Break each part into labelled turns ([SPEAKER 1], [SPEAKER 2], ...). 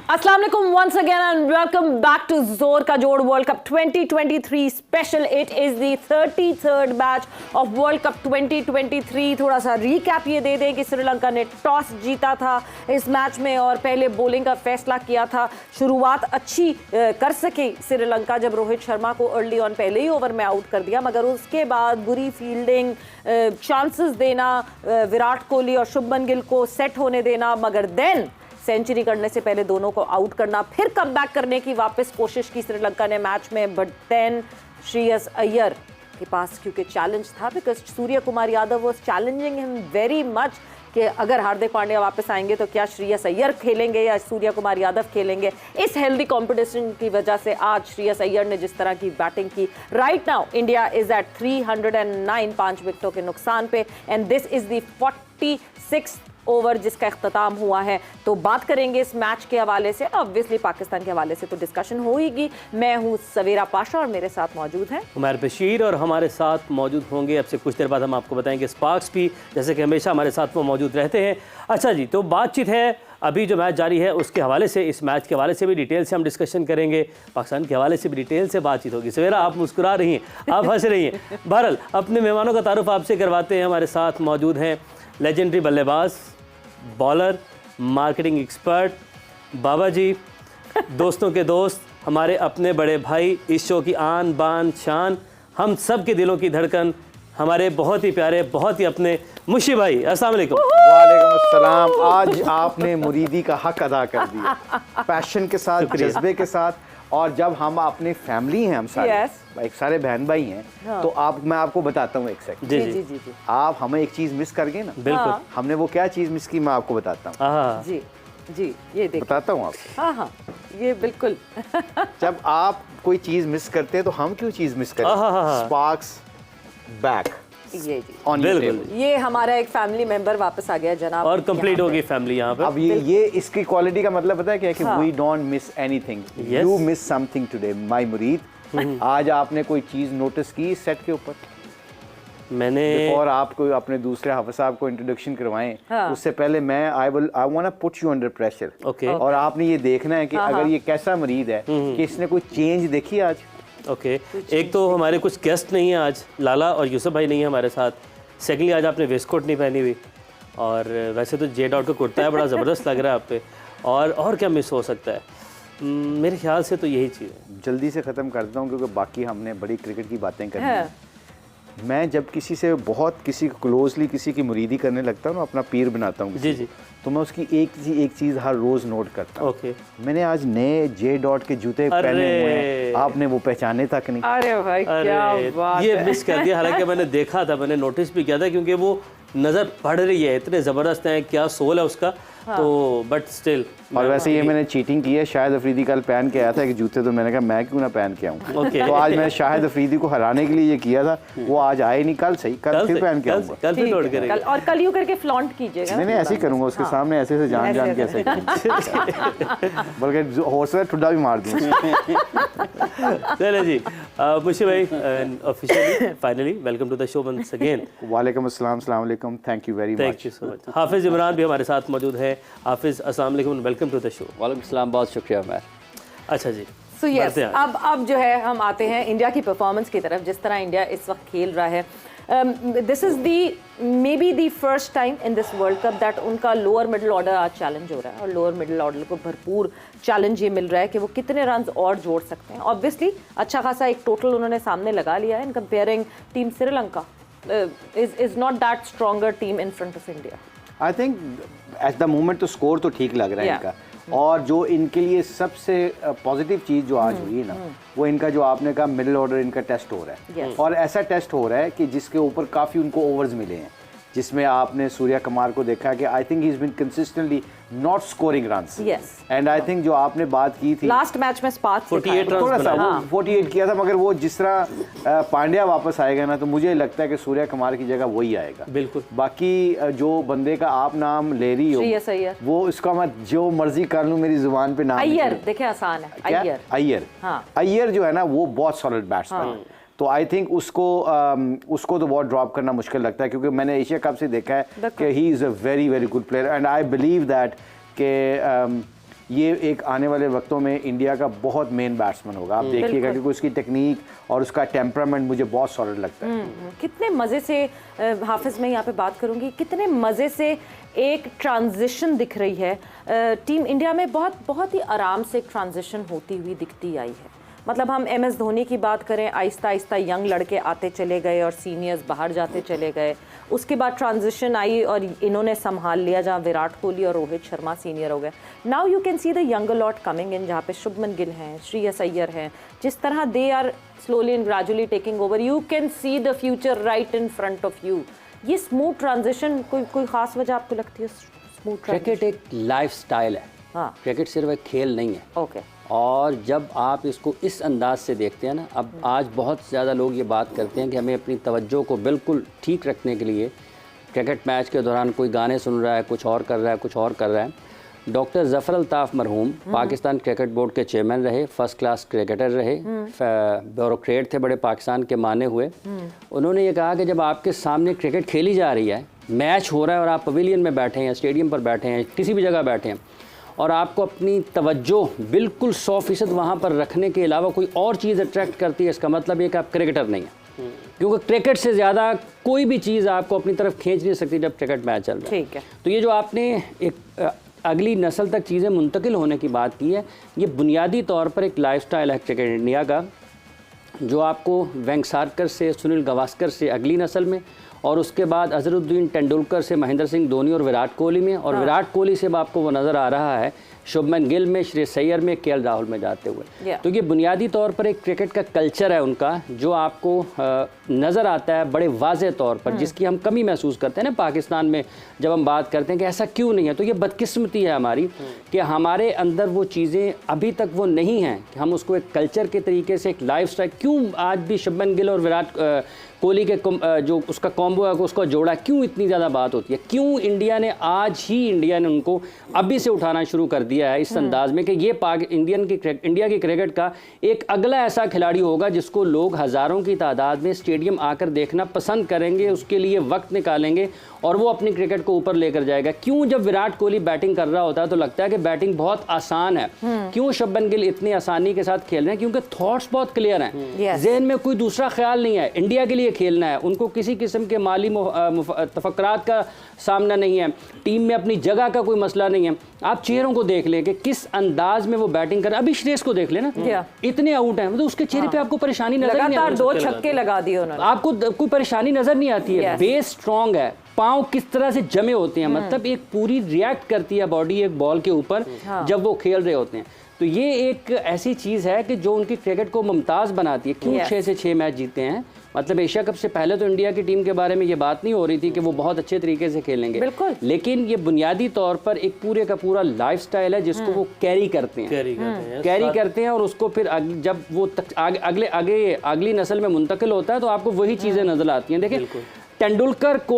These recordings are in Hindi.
[SPEAKER 1] अस्सलाम वालेकुम once again and welcome back to जोर का जोड़ World Cup 2023 special. It is the 33rd match of World Cup 2023. थोड़ा सा रीकैप ये दे दें कि श्रीलंका ने टॉस जीता था इस मैच में और पहले बॉलिंग का फैसला किया था. शुरुआत अच्छी कर सके श्रीलंका जब रोहित शर्मा को अर्ली ऑन पहले ही ओवर में आउट कर दिया, मगर उसके बाद बुरी फील्डिंग, चांसेस देना विराट कोहली और शुभमन गिल को सेट होने देना, मगर देन सेंचुरी करने से पहले दोनों को आउट करना, फिर कमबैक करने की वापस कोशिश की श्रीलंका ने मैच में. बट देन श्रेयस अय्यर के पास क्योंकि चैलेंज था, because Surya Kumar Yadav was challenging him very much कि अगर हार्दिक पांड्या वापस आएंगे तो क्या श्रेयस अय्यर खेलेंगे या सूर्य कुमार यादव खेलेंगे. इस हेल्दी कंपटीशन की वजह से आज श्रेयस अय्यर ने जिस तरह की बैटिंग की. Right now India is at 309 5 विकेटों के नुकसान पे and this is the 46 over जिसका इख्तिताम हुआ है. तो बात करेंगे इस मैच के हवाले से, ऑब्वियसली पाकिस्तान के हवाले से तो डिस्कशन होगी. मैं हूं सवेरा पाशा और मेरे साथ मौजूद हैं
[SPEAKER 2] उमर बशीर और हमारे साथ मौजूद होंगे अब से कुछ देर बाद हम आपको बताएंगे स्पार्क्स भी, जैसे कि हमेशा हमारे साथ वो मौजूद रहते हैं. अच्छा जी, तो बातचीत है अभी जो मैच जारी है उसके हवाले से, इस मैच के हवाले से भी डिटेल से हम डिस्कशन करेंगे, पाकिस्तान के हवाले से भी डिटेल से बातचीत होगी. सवेरा आप मुस्कुरा रही हैं, आप हंस रही हैं. बहरहाल अपने मेहमानों का तारुफ आपसे करवाते हैं. हमारे साथ मौजूद हैं लेजेंडरी बल्लेबाज, बॉलर, मार्केटिंग एक्सपर्ट, बाबा जी, दोस्तों के दोस्त, हमारे अपने बड़े भाई, इस शो की आन बान शान, हम सब के दिलों की धड़कन, हमारे बहुत ही प्यारे, बहुत ही अपने मुशी भाई. अस्सलाम वालेकुम.
[SPEAKER 3] वालेकुम अस्सलाम. आज आपने मुरीदी का हक अदा कर दिया, पैशन के साथ, जज्बे के साथ. और जब हम अपनी फैमिली हैं, हम सारे एक सारे बहन भाई हैं, तो मैं आपको बताता हूँ एक सेकंड.
[SPEAKER 2] जी जी.
[SPEAKER 3] आप हमें एक चीज मिस कर गए ना.
[SPEAKER 2] बिल्कुल.
[SPEAKER 3] हमने वो क्या चीज मिस की, मैं आपको बताता हूँ.
[SPEAKER 1] जी जी, ये देखिए
[SPEAKER 3] बताता हूँ आपको.
[SPEAKER 1] हाँ, ये बिल्कुल.
[SPEAKER 3] जब आप कोई चीज मिस करते हैं तो हम क्यों चीज मिस करते हैं? Sparks back.
[SPEAKER 1] ये जी,
[SPEAKER 2] बिल्कुल.
[SPEAKER 1] ये हमारा एक फैमिली मेंबर वापस आ गया जनाब,
[SPEAKER 2] और कंप्लीट होगी फैमिली यहाँ पे.
[SPEAKER 3] अब ये इसकी क्वालिटी का मतलब पता है क्या है कि we don't miss anything, you miss something today my मुरीद. आज आपने कोई चीज नोटिस की सेट के ऊपर?
[SPEAKER 2] मैंने
[SPEAKER 3] और आपको अपने दूसरे हाफिज साहब को इंट्रोडक्शन करवाएं, उससे पहले मैं I want to put you under pressure.
[SPEAKER 2] Okay.
[SPEAKER 3] और आपने ये देखना है कि अगर ये कैसा मरीद है कि इसने कोई चेंज देखी आज.
[SPEAKER 2] ओके. एक तो हमारे कुछ गेस्ट नहीं है आज, लाला और यूसुफ भाई नहीं है हमारे साथ. सेकेंडली आज आपने वेस्ट कोट नहीं पहनी हुई, और वैसे तो जे डॉट का कुर्ता है, बड़ा ज़बरदस्त लग रहा है आप पे. और क्या मिस हो सकता है? मेरे ख्याल से तो यही चीज़ है.
[SPEAKER 3] जल्दी से ख़त्म कर देता हूँ क्योंकि बाकी हमने बड़ी क्रिकेट की बातें करनी है. मैं जब किसी से बहुत किसी को क्लोजली किसी की मुरीदी करने लगता हूँ ना, अपना पीर बनाता हूँ
[SPEAKER 2] जी जी,
[SPEAKER 3] तो मैं उसकी एक चीज़ हर रोज़ नोट करता हूँ.
[SPEAKER 2] ओके.
[SPEAKER 3] मैंने आज नए जे डॉट के जूते पहने हुए हैं, आपने वो पहचाने तक नहीं.
[SPEAKER 1] अरे भाई क्या बात
[SPEAKER 2] ये
[SPEAKER 1] है.
[SPEAKER 2] मिस कर दिया. हालांकि मैंने देखा था, मैंने नोटिस भी किया था, क्योंकि वो नज़र पड़ रही है, इतने ज़बरदस्त हैं, क्या सोल है उसका. तो बट स्टिल.
[SPEAKER 3] और वैसे ये मैंने चीटिंग की है. शाहिद अफरीदी कल पहन के आया था कि जूते, तो मैंने कहा मैं क्यों ना पहन के आऊँ.
[SPEAKER 2] ओके.
[SPEAKER 3] तो आज मैंने शाहिद अफरीदी को हराने के लिए ये किया था. वो आज आए नहीं, कल सही, कल फिर पहन के आऊँगा.
[SPEAKER 2] कल फिर तोड़ करेंगे.
[SPEAKER 1] और कल यूं करके फ्लॉन्ट कीजिएगा.
[SPEAKER 3] नहीं ऐसे ही करूँगा उसके सामने, ऐसे से जान जान के ऐसे बल्कि हौसला ठुड्डा भी मार दूँ.
[SPEAKER 2] चले जी, मुशी भाई, officially finally welcome to the show once again.
[SPEAKER 3] वालेकुम अस्सलाम, अस्सलाम वालेकुम, thank you very much.
[SPEAKER 2] Thank you so much. Hafiz Imran भी हमारे साथ मौजूद है. हाफिज अस्सलाम वालेकुम, वेलकम टू द शो.
[SPEAKER 4] वालेकुम सलाम, बहुत शुक्रिया उमर.
[SPEAKER 2] अच्छा जी,
[SPEAKER 1] सो यस, अब जो है हम आते हैं इंडिया की परफॉर्मेंस की तरफ. जिस तरह इंडिया इस वक्त खेल रहा है, this is the may be the first time in this world cup that उनका लोअर मिडिल ऑर्डर आज चैलेंज हो रहा है, और लोअर मिडिल ऑर्डर को भरपूर चैलेंज ये मिल रहा है कि वो कितने रन और जोड़ सकते हैं. ऑब्वियसली अच्छा खासा एक टोटल उन्होंने सामने लगा लिया है. इन comparing team Sri Lanka is not that stronger team in front of India.
[SPEAKER 3] I think at the moment तो स्कोर तो ठीक लग रहा है इनका. और जो इनके लिए सबसे पॉजिटिव चीज़ जो आज हुई है ना, वो इनका जो आपने कहा मिडिल ऑर्डर इनका टेस्ट हो रहा है. और ऐसा टेस्ट हो रहा है कि जिसके ऊपर काफ़ी उनको ओवर्स मिले हैं, जिसमें आपने सूर्य कुमार को देखा कि I think he is been consistently not scoring runs. And I think जो आपने बात की थी
[SPEAKER 1] लास्ट मैच में स्पार्क
[SPEAKER 2] 48
[SPEAKER 3] थोड़ा सा
[SPEAKER 1] हाँ.
[SPEAKER 3] 48 किया था, मगर वो जिस तरह पांड्या वापस आएगा ना, तो मुझे लगता है कि सूर्य कुमार की जगह वही आएगा.
[SPEAKER 2] बिल्कुल.
[SPEAKER 3] बाकी जो बंदे का आप नाम ले रही हो, वो इसका मैं जो मर्जी कर लूं, मेरी जुबान पे नाम
[SPEAKER 1] अय्यर. देखिए आसान है.
[SPEAKER 3] अय्यर जो है ना, वो बहुत सॉलिड बैट्समैन. तो आई थिंक उसको तो बहुत ड्रॉप करना मुश्किल लगता है, क्योंकि मैंने एशिया कप से देखा है कि he is a very very good player. And I believe that कि ये एक आने वाले वक्तों में इंडिया का बहुत मेन बैट्समैन होगा। आप देखिएगा क्योंकि उसकी टेक्निक और उसका टेम्परामेंट मुझे बहुत सॉलिड लगता है।
[SPEAKER 1] कितने मज़े से हाफिज़ मैं यहाँ पे बात करूँगी, कितने मज़े से एक ट्रांजिशन दिख रही है टीम इंडिया में। बहुत ही आराम से एक ट्रांजिशन होती हुई दिखती आई है। मतलब हम MS धोनी की बात करें, आहिस्ता आहिस्ता यंग लड़के आते चले गए और सीनियर्स बाहर जाते चले गए। उसके बाद ट्रांजिशन आई और इन्होंने संभाल लिया, जहाँ विराट कोहली और रोहित शर्मा सीनियर हो गए। Now you can see the younger lot coming in, जहाँ पे शुभमन गिल हैं, श्रेयस अय्यर हैं, जिस तरह they are slowly and gradually taking over. You can see the future right in front of you. ये स्मूथ ट्रांजिशन, कोई खास वजह आपको लगती है? स्मूथ
[SPEAKER 4] क्रिकेट एक लाइफ स्टाइल है।
[SPEAKER 1] हाँ,
[SPEAKER 4] क्रिकेट सिर्फ एक खेल नहीं है।
[SPEAKER 1] ओके।
[SPEAKER 4] और जब आप इसको इस अंदाज से देखते हैं ना, अब आज बहुत ज़्यादा लोग ये बात करते हैं कि हमें अपनी तवज्जो को बिल्कुल ठीक रखने के लिए क्रिकेट मैच के दौरान कोई गाने सुन रहा है, कुछ और कर रहा है, कुछ और कर रहा है। डॉक्टर ज़फ़र अल्ताफ़ मरहूम पाकिस्तान क्रिकेट बोर्ड के चेयरमैन रहे, फर्स्ट क्लास क्रिकेटर रहे, ब्यूरोक्रेट थे, बड़े पाकिस्तान के माने हुए। उन्होंने ये कहा कि जब आपके सामने क्रिकेट खेली जा रही है, मैच हो रहा है और आप पवेलियन में बैठे हैं, स्टेडियम पर बैठे हैं, किसी भी जगह बैठे हैं, और आपको अपनी तवज्जो बिल्कुल 100% वहाँ पर रखने के अलावा कोई और चीज़ अट्रैक्ट करती है, इसका मतलब ये कि आप क्रिकेटर नहीं हैं। क्योंकि क्रिकेट से ज़्यादा कोई भी चीज़ आपको अपनी तरफ खींच नहीं सकती जब क्रिकेट मैच चल रहा है।
[SPEAKER 1] ठीक है।
[SPEAKER 4] तो ये जो आपने एक अगली नस्ल तक चीज़ें मुंतकिल होने की बात की है, ये बुनियादी तौर पर एक लाइफस्टाइल है क्रिकेट इंडिया का, जो आपको वेंगसारकर से, सुनील गावस्कर से अगली नस्ल में, और उसके बाद अजहरुद्दीन तेंदुलकर से महेंद्र सिंह धोनी और विराट कोहली में, और विराट कोहली से आपको वो नज़र आ रहा है शुभमन गिल में, श्रेयस अय्यर में, KL राहुल में जाते हुए। तो ये बुनियादी तौर पर एक क्रिकेट का कल्चर है उनका, जो आपको नज़र आता है बड़े वाज़े तौर पर, जिसकी हम कमी महसूस करते हैं ना पाकिस्तान में जब हम बात करते हैं कि ऐसा क्यों नहीं है। तो ये बदकिस्मती है हमारी कि हमारे अंदर वो चीज़ें अभी तक वो नहीं हैं कि हम उसको एक कल्चर के तरीके से, एक लाइफ स्टाइल, क्यों आज भी शुभमन गिल और विराट कोहली के जो उसका कॉम्बो है उसको जोड़ा, क्यों इतनी ज़्यादा बात होती है? क्यों इंडिया ने आज ही उनको अभी से उठाना शुरू कर दिया है इस अंदाज में कि ये इंडिया की क्रिकेट का एक अगला ऐसा खिलाड़ी होगा जिसको लोग हज़ारों की तादाद में स्टेडियम आकर देखना पसंद करेंगे, उसके लिए वक्त निकालेंगे और वो अपनी क्रिकेट को ऊपर लेकर जाएगा। क्यों जब विराट कोहली बैटिंग कर रहा होता है तो लगता है कि बैटिंग बहुत आसान है, क्यों शुभमन गिल इतनी आसानी के साथ खेल रहे हैं? क्योंकि थॉट्स बहुत क्लियर हैं, ज़हन में कोई दूसरा ख्याल नहीं है, इंडिया के लिए खेलना है, उनको किसी किस्म के माली तफक्करात का सामना नहीं है, टीम में अपनी जगह का कोई मसला नहीं है। आप चेहरों को देख लें कि किस अंदाज में वो बैटिंग कर रहे हैं। अभी श्रेयस को देख लेना, इतने आउट हैं, मतलब उसके चेहरे पे आपको परेशानी नजर नहीं आती।
[SPEAKER 1] 2 छक्के लगा दिए उन्होंने,
[SPEAKER 4] आपको कोई परेशानी नजर नहीं आती है। बेस स्ट्रांग है, पाँव किस तरह से जमे होते हैं, मतलब एक पूरी रिएक्ट करती है बॉडी एक बॉल के ऊपर जब वो खेल रहे होते हैं। तो ये एक ऐसी चीज़ है कि जो उनकी क्रिकेट को मुमताज़ बनाती है। क्यों 6 से 6 मैच जीते हैं? मतलब एशिया कप से पहले तो इंडिया की टीम के बारे में ये बात नहीं हो रही थी कि वो बहुत अच्छे तरीके से खेलेंगे, लेकिन ये बुनियादी तौर पर एक पूरे का पूरा लाइफस्टाइल है जिसको वो कैरी करते हैं और उसको फिर जब वो अगली नस्ल में मुंतकिल होता है तो आपको वही चीज़ें नजर आती हैं। देखिए तेंदुलकर को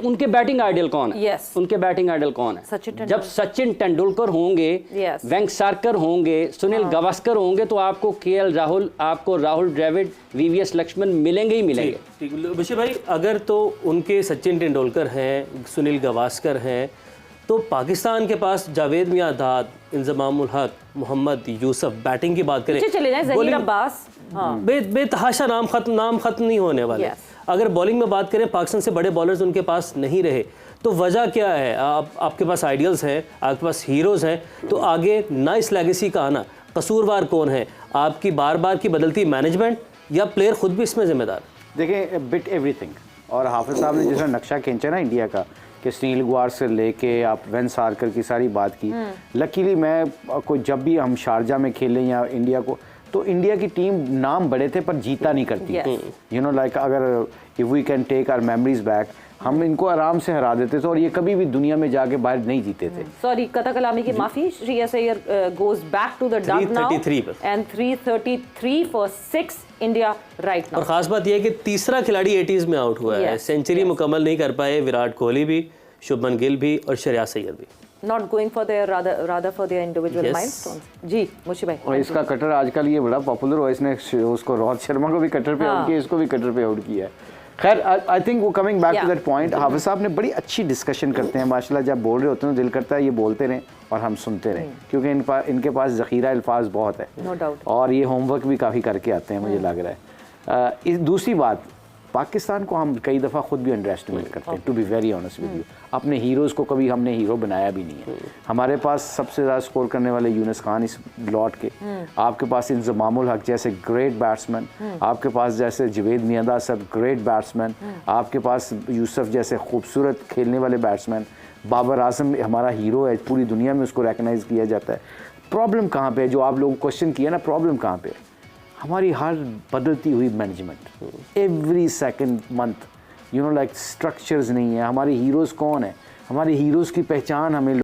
[SPEAKER 4] उनके बैटिंग आइडियल कौन है? उनके बैटिंग आइडियल कौन है? जब सचिन तेंदुलकर होंगे, वेंगसारकर होंगे, सुनील गावस्कर होंगे, तो आपको KL राहुल, आपको राहुल द्रविड़, VVS लक्ष्मण मिलेंगे ही मिलेंगे।
[SPEAKER 2] बशीर भाई, अगर तो उनके सचिन तेंदुलकर हैं, सुनील गावस्कर हैं, तो पाकिस्तान के पास जावेद मियादाद, इंजमामुल हक, मोहम्मद यूसुफ, बैटिंग की बात करें,
[SPEAKER 1] चले जाएं, ज़हीर अब्बास,
[SPEAKER 2] बेतहाशा नाम खत्म नहीं होने वाले। अगर बॉलिंग में बात करें, पाकिस्तान से बड़े बॉलर्स उनके पास नहीं रहे, तो वजह क्या है? आपके पास आइडियल्स हैं, आपके पास हीरोज़ हैं, तो आगे ना इस लेगेसी का आना, कसूरवार कौन है? आपकी बार बार की बदलती मैनेजमेंट या प्लेयर खुद भी इसमें जिम्मेदार?
[SPEAKER 3] देखिए, बिट एवरीथिंग। और हाफिज साहब ने जैसा नक्शा खींचा ना इंडिया का, कि सुनील गावस्कर से लेके आप वेंगसारकर की सारी बात की, लकीली मैं जब भी हम शारजा में खेलें या इंडिया को, तो इंडिया की टीम नाम बड़े थे पर जीता नहीं करती। यू नो, लाइक अगर if we can take our memories back, हम इनको आराम से हरा देते थे और ये कभी भी दुनिया में जाके बाहर नहीं जीते थे।
[SPEAKER 1] सॉरी, कथा कलामी की माफी, Shreyas Iyer goes back to the dug now and 333 for 6 India right now.
[SPEAKER 2] और खास बात यह है कि तीसरा खिलाड़ी 80s में आउट हुआ है, सेंचुरी मुकम्मल नहीं कर पाए विराट कोहली भी, शुभमन गिल भी और श्रेयस अय्यर भी।
[SPEAKER 1] Not going for their rather for their individual milestones. जी, मुशी भाई।
[SPEAKER 3] और इसका कटर आजकल ये बड़ा पॉपुलर हुआ, इसने उसको रोहित शर्मा को भी कटर पे आउट किया, इसको भी कटर पे आउट किया है। खैर आई थिंक वो coming back to
[SPEAKER 1] Yeah.
[SPEAKER 3] That point, Hafiz साहब ने बड़ी अच्छी डिस्कशन करते हैं माशाल्लाह। जब बोल रहे होते हैं तो दिल करता है ये बोलते रहें और हम सुनते रहें, क्योंकि इनके पास ज़ख़ीरा अल्फाज बहुत है।
[SPEAKER 1] No doubt.
[SPEAKER 3] और ये होमवर्क भी काफ़ी करके आते हैं, मुझे लग रहा है। इस दूसरी बात, पाकिस्तान को हम कई दफ़ा खुद भी अंडर एस्टिमेट करते हैं, to be very honest with you. अपने हीरोज़ को कभी हमने हीरो बनाया भी नहीं है। हमारे पास सबसे ज़्यादा स्कोर करने वाले यूनुस खान इस लॉट के, आपके पास इंज़मामुल हक जैसे ग्रेट बैट्समैन, आपके पास जैसे जवेद मियांदा सर ग्रेट बैट्समैन, आपके पास यूसुफ जैसे खूबसूरत खेलने वाले बैट्समैन, बाबर आजम हमारा हीरो है, पूरी दुनिया में उसको रिकगनाइज़ किया जाता है। प्रॉब्लम कहाँ पे है, जो आप लोग क्वेश्चन किया ना, प्रॉब्लम कहाँ पे है? हमारी हर बदलती हुई management, every second month, you know like structures नहीं है। हमारे हीरोज़ कौन है? हमारे हीरोज़ की पहचान हमें